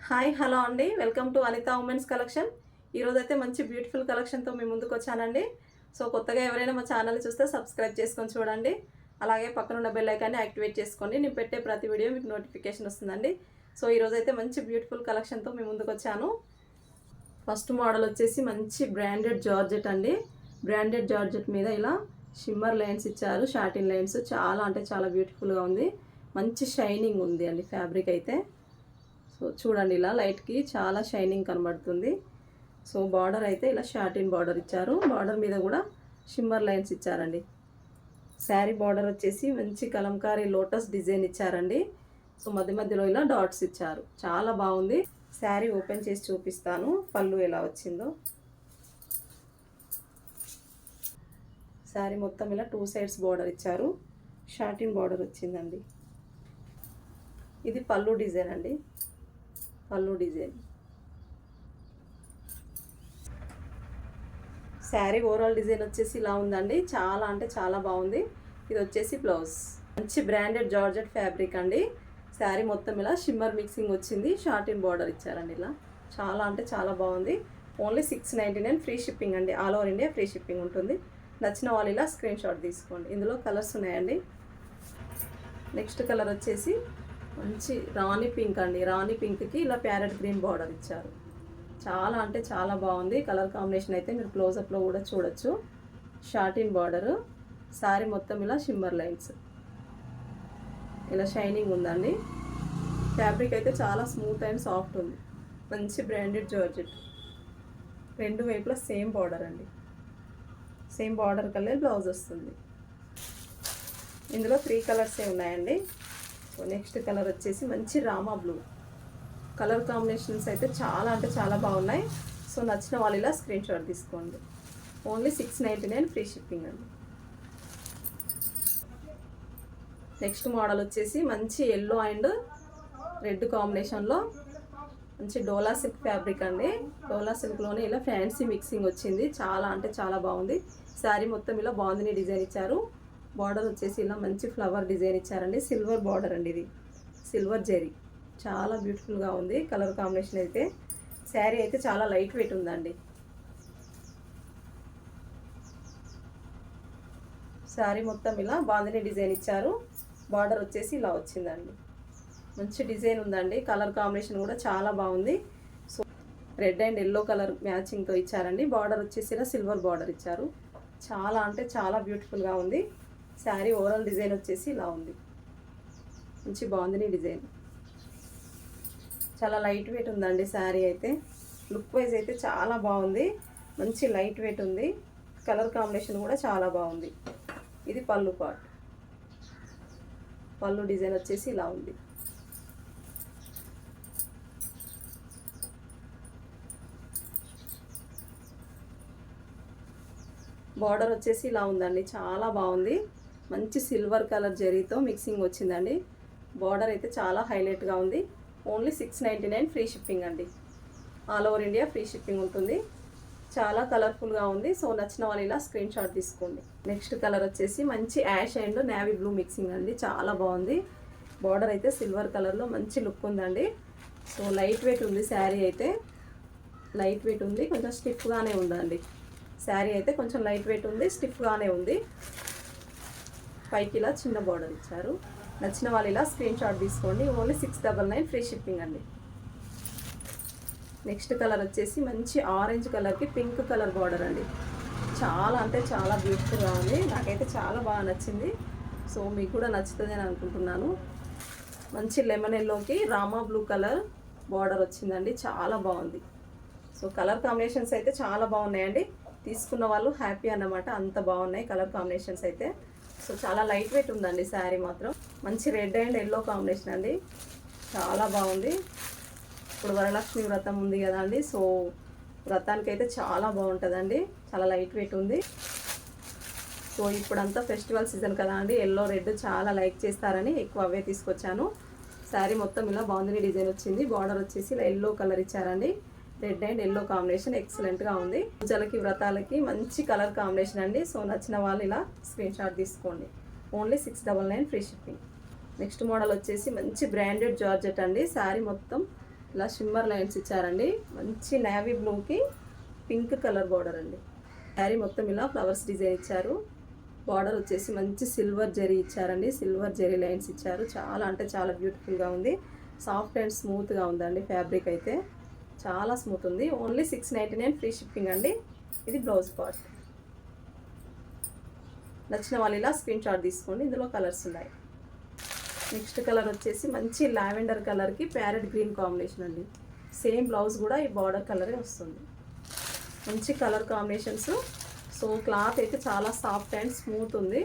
Hi hello అండి, welcome to Anitha women's collection. ఈరోజు అయితే మంచి బ్యూటిఫుల్ కలెక్షన్తో మీ ముందుకు వచ్చానండి. సో కొత్తగా ఎవరైనా మా ఛానల్ చూస్తే సబ్స్క్రైబ్ చేసుకొని చూడండి. అలాగే పక్కన ఉన్న బెల్ ఐకాన్ని యాక్టివేట్ చేసుకోండి. నేను పెట్టే ప్రతి వీడియో మీకు నోటిఫికేషన్ వస్తుందండి. సో ఈరోజు అయితే మంచి బ్యూటిఫుల్ కలెక్షన్తో మీ ముందుకు వచ్చాను. ఫస్ట్ మోడల్ వచ్చేసి మంచి బ్రాండెడ్ జార్జెట్ అండి. బ్రాండెడ్ జార్జెట్ మీద ఇలా షిమ్మర్ లైన్స్ ఇచ్చారు, షాటిన్ లైన్స్. చాలా అంటే చాలా బ్యూటిఫుల్గా ఉంది. మంచి షైనింగ్ ఉంది అండి ఫ్యాబ్రిక్ అయితే. సో చూడండి, ఇలా లైట్కి చాలా షైనింగ్ కనబడుతుంది. సో బార్డర్ అయితే ఇలా షాటిన్ బార్డర్ ఇచ్చారు. బార్డర్ మీద కూడా షిమ్మర్ లైన్స్ ఇచ్చారండి. శారీ బార్డర్ వచ్చేసి మంచి కలంకారీ లోటస్ డిజైన్ ఇచ్చారండి. సో మధ్య మధ్యలో ఇలా డాట్స్ ఇచ్చారు. చాలా బాగుంది. శారీ ఓపెన్ చేసి చూపిస్తాను పళ్ళు ఎలా వచ్చిందో. శారీ మొత్తం ఇలా 2 సైడ్స్ బార్డర్ ఇచ్చారు. షాటిన్ బార్డర్ వచ్చిందండి. ఇది పళ్ళు డిజైన్ అండి. పళ్ళు డిజైన్. శారీ ఓవరాల్ డిజైన్ వచ్చేసి ఇలా ఉందండి. చాలా అంటే చాలా బాగుంది. ఇది వచ్చేసి బ్లౌజ్. మంచి బ్రాండెడ్ జార్జెట్ ఫ్యాబ్రిక్ అండి. శారీ మొత్తం ఇలా షిమ్మర్ మిక్సింగ్ వచ్చింది. షార్టిన్ బార్డర్ ఇచ్చారండి. ఇలా చాలా అంటే చాలా బాగుంది. ఓన్లీ 699 ఫ్రీ షిప్పింగ్ అండి. All over India free shipping ఉంటుంది. నచ్చిన వాళ్ళు ఇలా స్క్రీన్ షాట్ తీసుకోండి. ఇందులో కలర్స్ ఉన్నాయండి. నెక్స్ట్ కలర్ వచ్చేసి మంచి రాణి పింక్ అండి. రాణి పింక్కి ఇలా ప్యారెట్ గ్రీన్ బార్డర్ ఇచ్చారు. చాలా అంటే చాలా బాగుంది. కలర్ కాంబినేషన్ అయితే మీరు క్లోజప్లో కూడా చూడొచ్చు. షార్టిన్ బార్డరు. శారీ మొత్తం ఇలా షిమ్మర్ లైన్స్. ఇలా షైనింగ్ ఉందండి. ఫ్యాబ్రిక్ అయితే చాలా స్మూత్ అండ్ సాఫ్ట్ ఉంది. మంచి బ్రాండెడ్ జార్జెట్. రెండు వైపులా సేమ్ బార్డర్ అండి. సేమ్ బార్డర్ కలర్ బ్లౌజ్ వస్తుంది. ఇందులో 3 కలర్సే ఉన్నాయండి. సో నెక్స్ట్ కలర్ వచ్చేసి మంచి రామా బ్లూ. కలర్ కాంబినేషన్స్ అయితే చాలా అంటే చాలా బాగున్నాయి. సో నచ్చిన వాళ్ళు ఇలా స్క్రీన్ షాట్ తీసుకోండి. ఓన్లీ 699 ఫ్రీ షిప్పింగ్ అండి. నెక్స్ట్ మోడల్ వచ్చేసి మంచి ఎల్లో అండ్ రెడ్ కాంబినేషన్లో మంచి డోలా సిల్క్ ఫ్యాబ్రిక్ అండి. డోలా సిల్క్లోనే ఇలా ఫ్యాన్సీ మిక్సింగ్ వచ్చింది. చాలా అంటే చాలా బాగుంది. శారీ మొత్తం ఇలా బాందిని డిజైన్ ఇచ్చారు. బార్డర్ వచ్చేసి ఇలా మంచి ఫ్లవర్ డిజైన్ ఇచ్చారండి. సిల్వర్ బార్డర్ అండి. ఇది సిల్వర్ జెరీ. చాలా బ్యూటిఫుల్గా ఉంది కలర్ కాంబినేషన్ అయితే. శారీ అయితే చాలా లైట్ వెయిట్ ఉందండి. శారీ మొత్తం ఇలా బాందిని డిజైన్ ఇచ్చారు. బార్డర్ వచ్చేసి ఇలా వచ్చిందండి. మంచి డిజైన్ ఉందండి. కలర్ కాంబినేషన్ కూడా చాలా బాగుంది. So red and yellow colour మ్యాచింగ్తో ఇచ్చారండి. బార్డర్ వచ్చేసి ఇలా సిల్వర్ బార్డర్ ఇచ్చారు. చాలా అంటే చాలా బ్యూటిఫుల్గా ఉంది. శారీ ఓవరాల్ డిజైన్ వచ్చేసి ఇలా ఉంది. మంచి బాగుంది డిజైన్. చాలా లైట్ వెయిట్ ఉందండి శారీ అయితే. లుక్ వైజ్ అయితే చాలా బాగుంది. మంచి లైట్ వెయిట్ ఉంది. కలర్ కాంబినేషన్ కూడా చాలా బాగుంది. ఇది పళ్ళు పార్ట్. పళ్ళు డిజైన్ వచ్చేసి ఇలా ఉంది. బార్డర్ వచ్చేసి ఇలా ఉందండి. చాలా బాగుంది. మంచి సిల్వర్ కలర్ జరీతో మిక్సింగ్ వచ్చిందండి. బార్డర్ అయితే చాలా హైలైట్గా ఉంది. ఓన్లీ 699 ఫ్రీ షిప్పింగ్ అండి. All over India free shipping ఉంటుంది. చాలా కలర్ఫుల్గా ఉంది. సో నచ్చిన వాళ్ళు ఇలా స్క్రీన్ షాట్ తీసుకోండి. నెక్స్ట్ కలర్ వచ్చేసి మంచి ash and navy blue mixing అండి. చాలా బాగుంది. బార్డర్ అయితే సిల్వర్ కలర్లో మంచి లుక్ ఉందండి. సో లైట్ వెయిట్ ఉంది శారీ అయితే. లైట్ వెయిట్ ఉంది. కొంచెం స్టిఫ్గానే ఉందండి. శారీ అయితే కొంచెం లైట్ వెయిట్ ఉంది, స్టిఫ్గానే ఉంది. పైకి ఇలా చిన్న బార్డర్ ఇచ్చారు. నచ్చిన వాళ్ళు ఇలా స్క్రీన్ షాట్ తీసుకోండి. ఓన్లీ 699 ఫ్రీ షిప్పింగ్ అండి. నెక్స్ట్ కలర్ వచ్చేసి మంచి ఆరెంజ్ కలర్కి పింక్ కలర్ బార్డర్ అండి. చాలా అంటే చాలా బ్యూటిఫుల్గా ఉంది. నాకైతే చాలా బాగా నచ్చింది. సో మీకు కూడా నచ్చుతుంది అని అనుకుంటున్నాను. మంచి లెమన్ ఎల్లోకి రామా బ్లూ కలర్ బార్డర్ వచ్చిందండి. చాలా బాగుంది. సో కలర్ కాంబినేషన్స్ అయితే చాలా బాగున్నాయండి. తీసుకున్న వాళ్ళు హ్యాపీ అన్నమాట. అంత బాగున్నాయి కలర్ కాంబినేషన్స్ అయితే. సో చాలా లైట్ వెయిట్ ఉందండి శారీ మాత్రం. మంచి రెడ్ అండ్ ఎల్లో కాంబినేషన్ అండి. చాలా బాగుంది. ఇప్పుడు వరలక్ష్మి వ్రతం ఉంది కదా అండి. సో వ్రతానికి అయితే చాలా బాగుంటుందండి. చాలా లైట్ వెయిట్ ఉంది. సో ఇప్పుడంతా ఫెస్టివల్ సీజన్ కదా అండి. ఎల్లో రెడ్ చాలా లైక్ చేస్తారని ఎక్కువ అవే తీసుకొచ్చాను. శారీ మొత్తం ఇలా బాగుంది డిజైన్ వచ్చింది. బార్డర్ వచ్చేసి ఇలా ఎల్లో కలర్ ఇచ్చారండి. రెడ్ అండ్ ఎల్లో కాంబినేషన్ ఎక్సలెంట్గా ఉంది. పూజలకి వ్రతాలకి మంచి కలర్ కాంబినేషన్ అండి. సో నచ్చిన వాళ్ళు ఇలా స్క్రీన్ షాట్ తీసుకోండి. Only 699 free shipping. Next model వచ్చేసి మంచి బ్రాండెడ్ జార్జెట్ అండి. శారీ మొత్తం ఇలా షిమ్మర్ లైన్స్ ఇచ్చారండి. మంచి నేవీ బ్లూకి పింక్ కలర్ బార్డర్ అండి. శారీ మొత్తం ఇలా ఫ్లవర్స్ డిజైన్ ఇచ్చారు. బార్డర్ వచ్చేసి మంచి సిల్వర్ జరీ ఇచ్చారండి. సిల్వర్ జరీ లైన్స్ ఇచ్చారు. చాలా అంటే చాలా బ్యూటిఫుల్గా ఉంది. సాఫ్ట్ అండ్ స్మూత్గా ఉందండి. ఫ్యాబ్రిక్ అయితే చాలా స్మూత్ ఉంది. ఓన్లీ 699 ఫ్రీ షిప్పింగ్ అండి. ఇది బ్లౌజ్ పార్ట్. నచ్చిన వాళ్ళు ఇలా స్క్రీన్ షాట్ తీసుకోండి. ఇందులో కలర్స్ ఉన్నాయి. నెక్స్ట్ కలర్ వచ్చేసి మంచి లావెండర్ కలర్కి ప్యారెట్ గ్రీన్ కాంబినేషన్ అండి. సేమ్ బ్లౌజ్ కూడా ఈ బార్డర్ కలరే వస్తుంది. మంచి కలర్ కాంబినేషన్స్. సో క్లాత్ అయితే చాలా సాఫ్ట్ అండ్ స్మూత్ ఉంది.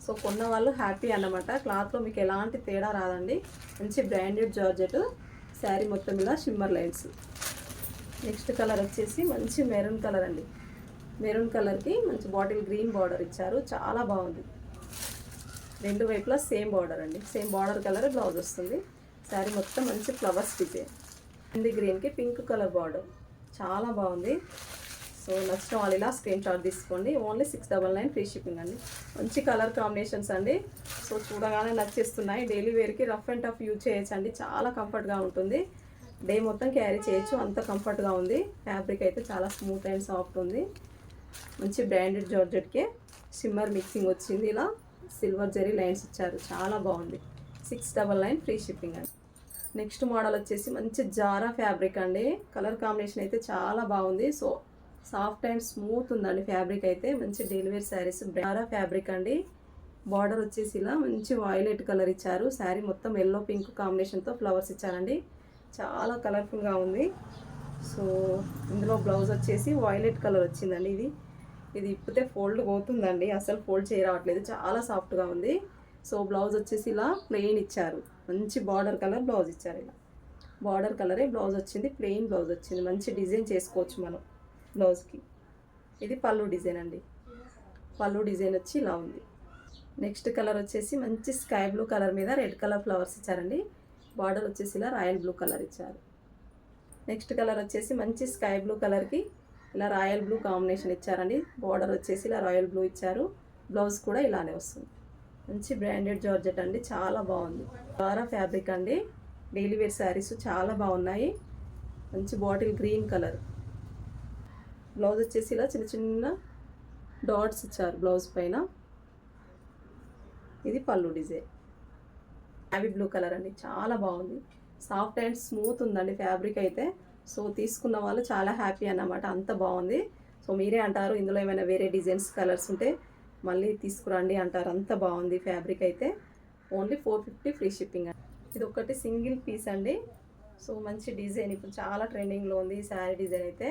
సో కొన్న వాళ్ళు హ్యాపీ అన్నమాట. క్లాత్లో మీకు ఎలాంటి తేడా రాదండి. మంచి బ్రాండెడ్ జార్జెట్. శారీ మొత్తం ఇలా షిమ్మర్ లైన్స్. నెక్స్ట్ కలర్ వచ్చేసి మంచి మెరూన్ కలర్ అండి. మెరూన్ కలర్కి మంచి బాటిల్ గ్రీన్ బార్డర్ ఇచ్చారు. చాలా బాగుంది. రెండు వైపులా సేమ్ బార్డర్ అండి. సేమ్ బార్డర్ కలర్ బ్లౌజ్ వస్తుంది. శారీ మొత్తం మంచి ఫ్లవర్స్ డిజైన్. హిందీ గ్రీన్కి పింక్ కలర్ బార్డర్ చాలా బాగుంది. సో నచ్చిన వాళ్ళు ఇలా స్క్రీన్ షాట్ తీసుకోండి. ఓన్లీ 699 ఫ్రీ షిప్పింగ్ అండి. మంచి కలర్ కాంబినేషన్స్ అండి. సో చూడగానే నచ్చేస్తున్నాయి. డైలీ వేర్కి రఫ్ అండ్ టఫ్ యూజ్ చేయొచ్చు అండి. చాలా కంఫర్ట్గా ఉంటుంది. డే మొత్తం క్యారీ చేయొచ్చు, అంత కంఫర్ట్గా ఉంది. ఫ్యాబ్రిక్ అయితే చాలా స్మూత్ అండ్ సాఫ్ట్ ఉంది. మంచి బ్రాండెడ్ జార్జెట్కే షిమ్మర్ మిక్సింగ్ వచ్చింది. ఇలా సిల్వర్ జరీ లైన్స్ ఇచ్చారు. చాలా బాగుంది. 699 ఫ్రీ షిప్పింగ్ అండి. నెక్స్ట్ మోడల్ వచ్చేసి మంచి జారా ఫ్యాబ్రిక్ అండి. కలర్ కాంబినేషన్ అయితే చాలా బాగుంది. సో సాఫ్ట్ అండ్ స్మూత్ ఉందండి. ఫ్యాబ్రిక్ అయితే మంచి డెలివరీ శారీస్. జారా ఫ్యాబ్రిక్ అండి. బార్డర్ వచ్చేసి ఇలా మంచి వాయిలెట్ కలర్ ఇచ్చారు. శారీ మొత్తం ఎల్లో పింక్ కాంబినేషన్తో ఫ్లవర్స్ ఇచ్చారండి. చాలా కలర్ఫుల్గా ఉంది. సో ఇందులో బ్లౌజ్ వచ్చేసి వాయిలెట్ కలర్ వచ్చిందండి. ఇది ఇప్పితే ఫోల్డ్ పోతుందండి. అసలు ఫోల్డ్ చేయరావట్లేదు. చాలా సాఫ్ట్గా ఉంది. సో బ్లౌజ్ వచ్చేసి ఇలా ప్లెయిన్ ఇచ్చారు. మంచి బార్డర్ కలర్ బ్లౌజ్ ఇచ్చారు. ఇలా బార్డర్ కలరే బ్లౌజ్ వచ్చింది. ప్లెయిన్ బ్లౌజ్ వచ్చింది. మంచి డిజైన్ చేసుకోవచ్చు మనం బ్లౌజ్కి. ఇది పళ్ళు డిజైన్ అండి. పళ్ళు డిజైన్ వచ్చి ఇలా ఉంది. నెక్స్ట్ కలర్ వచ్చేసి మంచి స్కై బ్లూ కలర్ మీద రెడ్ కలర్ ఫ్లవర్స్ ఇచ్చారండి. బార్డర్ వచ్చేసి ఇలా రాయల్ బ్లూ కలర్ ఇచ్చారు. నెక్స్ట్ కలర్ వచ్చేసి మంచి స్కై బ్లూ కలర్కి ఇలా రాయల్ బ్లూ కాంబినేషన్ ఇచ్చారండి. బార్డర్ వచ్చేసి ఇలా రాయల్ బ్లూ ఇచ్చారు. బ్లౌజ్ కూడా ఇలానే వస్తుంది. మంచి బ్రాండెడ్ జార్జెట్ అండి. చాలా బాగుంది. జారా ఫ్యాబ్రిక్ అండి. డైలీ వేర్ శారీస్ చాలా బాగున్నాయి. మంచి బాటిల్ గ్రీన్ కలర్. బ్లౌజ్ వచ్చేసి ఇలా చిన్న చిన్న డాట్స్ ఇచ్చారు బ్లౌజ్ పైన. ఇది పళ్ళు డిజైన్. నావీ బ్లూ కలర్ అండి. చాలా బాగుంది. సాఫ్ట్ అండ్ స్మూత్ ఉందండి ఫ్యాబ్రిక్ అయితే. సో తీసుకున్న వాళ్ళు చాలా హ్యాపీ అన్నమాట. అంత బాగుంది. సో మీరే అంటారు ఇందులో ఏమైనా వేరే డిజైన్స్ కలర్స్ ఉంటే మళ్ళీ తీసుకురండి అంటారు. అంత బాగుంది ఫ్యాబ్రిక్ అయితే. ఓన్లీ 450 ఫ్రీ షిప్పింగ్ అండి. ఇది ఒకటి సింగిల్ పీస్ అండి. సో మంచి డిజైన్ ఇప్పుడు చాలా ట్రెండింగ్లో ఉంది ఈ శారీ డిజైన్ అయితే.